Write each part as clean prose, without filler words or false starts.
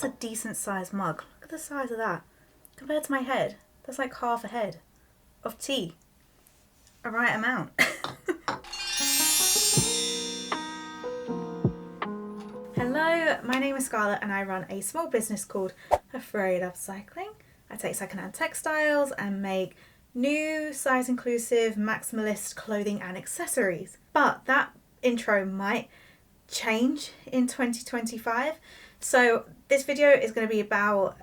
a decent sized mug. Look at the size of that. Compared to my head, that's like half a head of tea. A right amount. Hello, my name is Scarlett and I run a small business called AFRAYED Upcycling. I take secondhand textiles and make new, size inclusive, maximalist clothing and accessories. But that intro might change in 2025. So this video is going to be about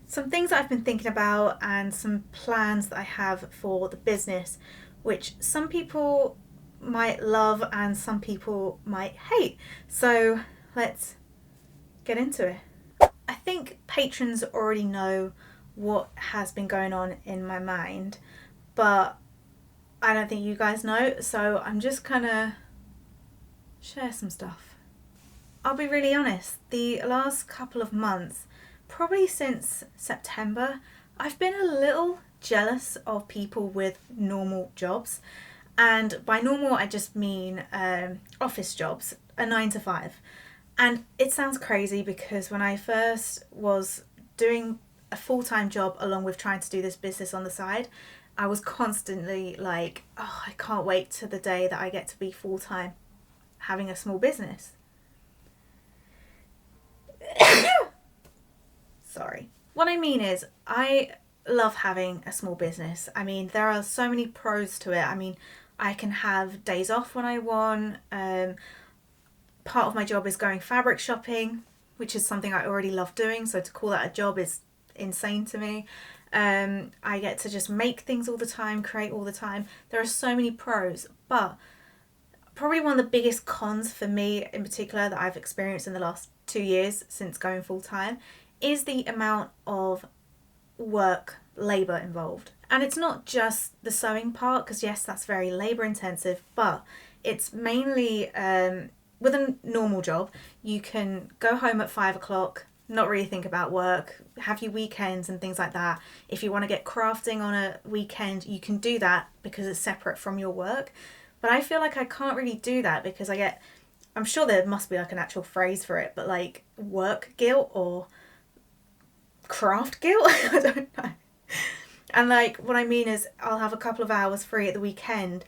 some things that I've been thinking about and some plans that I have for the business, which some people might love and some people might hate. So let's get into it. I think patrons already know what has been going on in my mind, but I don't think you guys know, so I'm just gonna share some stuff. I'll be really honest, the last couple of months, probably since September, I've been a little jealous of people with normal jobs. And by normal, I just mean office jobs, a 9 to 5. And it sounds crazy because when I first was doing a full-time job along with trying to do this business on the side, I was constantly like, oh, I can't wait to the day that I get to be full-time having a small business. Sorry. What I mean is, I love having a small business. I mean, there are so many pros to it. I mean, I can have days off when I want. Part of my job is going fabric shopping, which is something I already love doing. So to call that a job is insane to me. I get to just make things all the time, create all the time. There are so many pros, but probably one of the biggest cons for me in particular that I've experienced in the last 2 years since going full time is the amount of work, labour involved. And it's not just the sewing part, because yes, that's very labour intensive, but it's mainly with a normal job, you can go home at 5 o'clock, not really think about work, have your weekends and things like that. If you want to get crafting on a weekend, you can do that because it's separate from your work. But I feel like I can't really do that because I'm sure there must be like an actual phrase for it, but like work guilt or craft guilt? I don't know. And like what I mean is I'll have a couple of hours free at the weekend,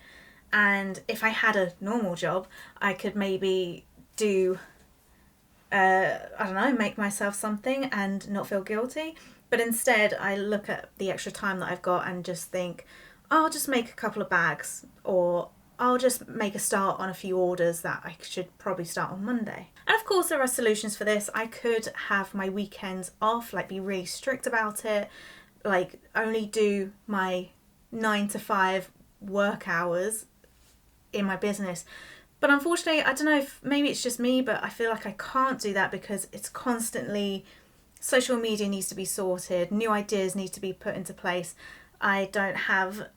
and if I had a normal job, I could maybe do I don't know, make myself something and not feel guilty. But instead I look at the extra time that I've got and just think, I'll just make a couple of bags, or I'll just make a start on a few orders that I should probably start on Monday. And of course there are solutions for this. I could have my weekends off, like be really strict about it, like only do my 9 to 5 work hours in my business. But unfortunately, I don't know if maybe it's just me, but I feel like I can't do that because it's constantly, social media needs to be sorted, new ideas need to be put into place. I don't have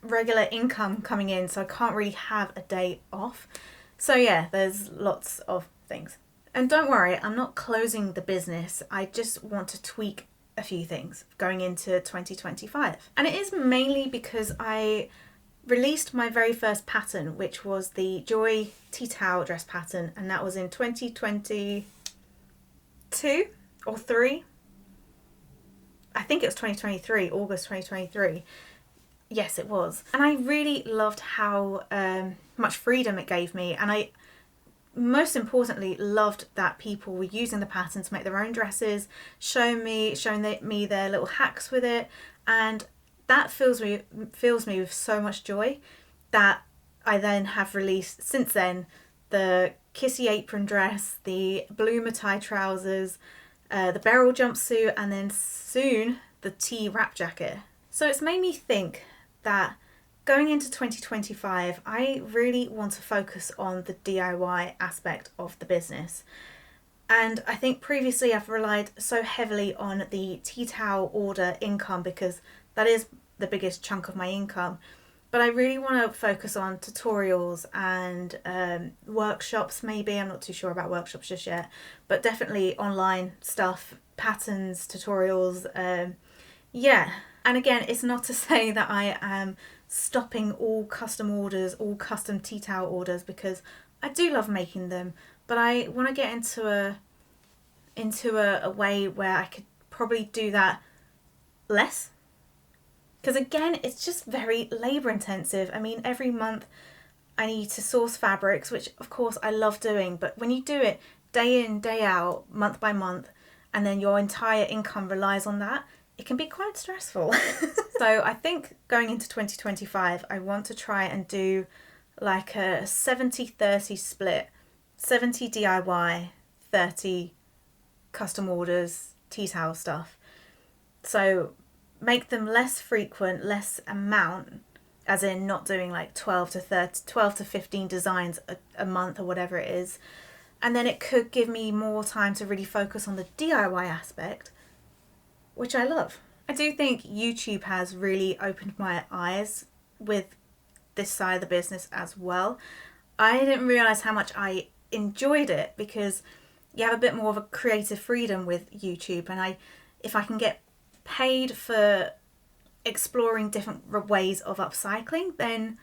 regular income coming in, so I can't really have a day off. So yeah, there's lots of things. And don't worry, I'm not closing the business. I just want to tweak a few things going into 2025. And it is mainly because I released my very first pattern, which was the Joy tea towel dress pattern, and that was in 2022 or 3. I think it was 2023, August 2023. Yes, it was. And I really loved how much freedom it gave me, and I most importantly loved that people were using the pattern to make their own dresses, showing me their little hacks with it, and that fills me with so much joy that I then have released since then the kissy apron dress, the bloomer tie trousers, the beryl jumpsuit, and then soon the tea wrap jacket. So it's made me think that going into 2025, I really want to focus on the DIY aspect of the business. And I think previously I've relied so heavily on the tea towel order income because that is the biggest chunk of my income. But I really want to focus on tutorials and workshops maybe. I'm not too sure about workshops just yet, but definitely online stuff, patterns, tutorials. Yeah. And again, it's not to say that I am stopping all custom orders, all custom tea towel orders, because I do love making them, but I want to get into into a way where I could probably do that less. Because again, it's just very labour intensive. I mean, every month I need to source fabrics, which of course I love doing, but when you do it day in, day out, month by month, and then your entire income relies on that, it can be quite stressful. So I think going into 2025, I want to try and do like a 70-30 split. 70 DIY, 30 custom orders, tea towel stuff. So make them less frequent, less amount, as in not doing like 12 to 15 designs a month or whatever it is. And then it could give me more time to really focus on the DIY aspect, which I love. I do think YouTube has really opened my eyes with this side of the business as well. I didn't realise how much I enjoyed it, because you have a bit more of a creative freedom with YouTube, and if I can get paid for exploring different ways of upcycling, then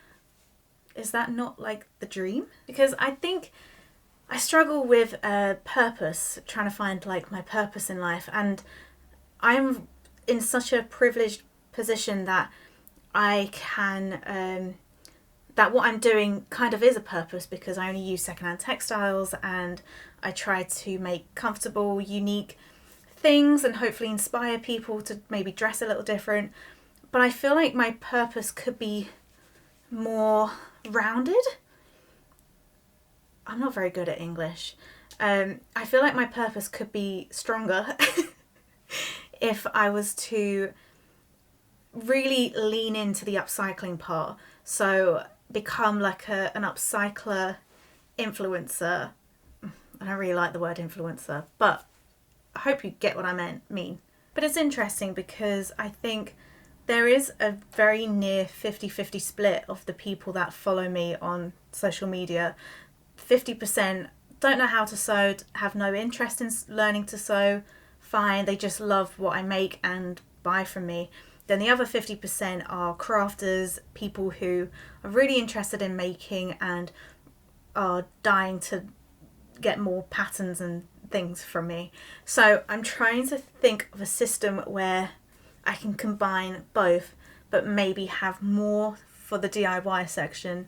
is that not like the dream? Because I think I struggle with purpose, trying to find like my purpose in life, and I'm in such a privileged position that I can that what I'm doing kind of is a purpose, because I only use secondhand textiles and I try to make comfortable, unique things and hopefully inspire people to maybe dress a little different. But I feel like my purpose could be more rounded. I'm not very good at English. I feel like my purpose could be stronger if I was to really lean into the upcycling part. So become like an upcycler influencer. I don't really like the word influencer, but I hope you get what I mean. But it's interesting because I think there is a very near 50-50 split of the people that follow me on social media. 50% don't know how to sew, have no interest in learning to sew, fine, they just love what I make and buy from me. Then the other 50% are crafters, people who are really interested in making and are dying to get more patterns and things from me. So I'm trying to think of a system where I can combine both, but maybe have more for the DIY section,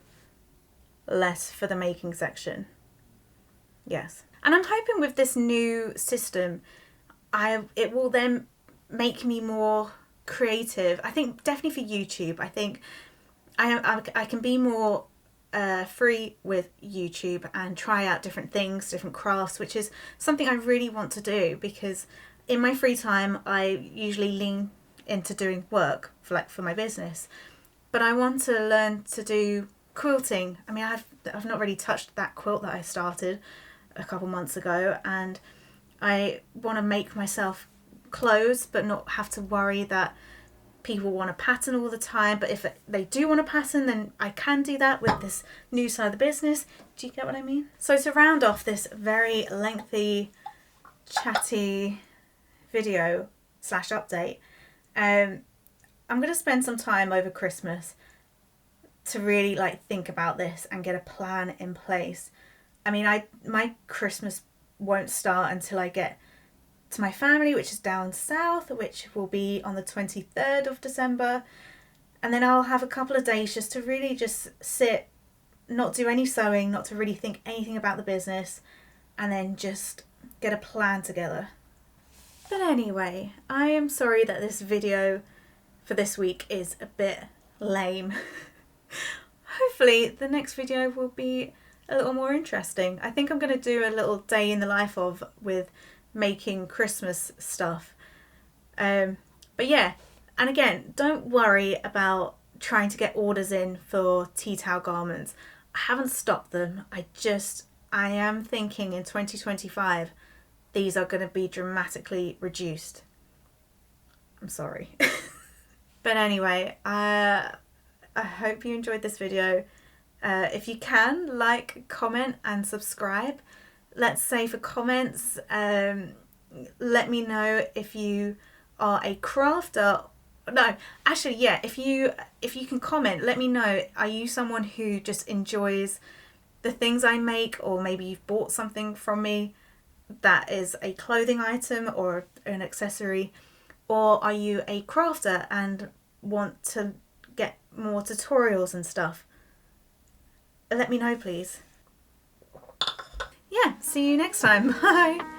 less for the making section. Yes. And I'm hoping with this new system, it will then make me more creative. I think definitely for YouTube, I think I can be more free with YouTube and try out different things, different crafts, which is something I really want to do, because in my free time I usually lean into doing work for my business, but I want to learn to do quilting. I mean, I've not really touched that quilt that I started a couple months ago, and I want to make myself clothes but not have to worry that people want a pattern all the time. But if they do want a pattern, then I can do that with this new side of the business. Do you get what I mean? So to round off this very lengthy, chatty video / update, I'm going to spend some time over Christmas to really think about this and get a plan in place. I mean, my Christmas won't start until I get to my family, which is down south, which will be on the 23rd of December. And then I'll have a couple of days just to really just sit, not do any sewing, not to really think anything about the business, and then just get a plan together. But anyway, I am sorry that this video for this week is a bit lame. Hopefully the next video will be a little more interesting. I think I'm going to do a little day in the life with making Christmas stuff. But yeah, and again, don't worry about trying to get orders in for tea towel garments. I haven't stopped them. I am thinking in 2025 these are going to be dramatically reduced. I'm sorry. But anyway, I hope you enjoyed this video. If you can, like, comment and subscribe. Let's say for comments, let me know if you are a crafter. No, actually, yeah, if you can comment, let me know, are you someone who just enjoys the things I make, or maybe you've bought something from me that is a clothing item or an accessory, or are you a crafter and want to get more tutorials and stuff? Let me know, please. Yeah, see you next time. Bye.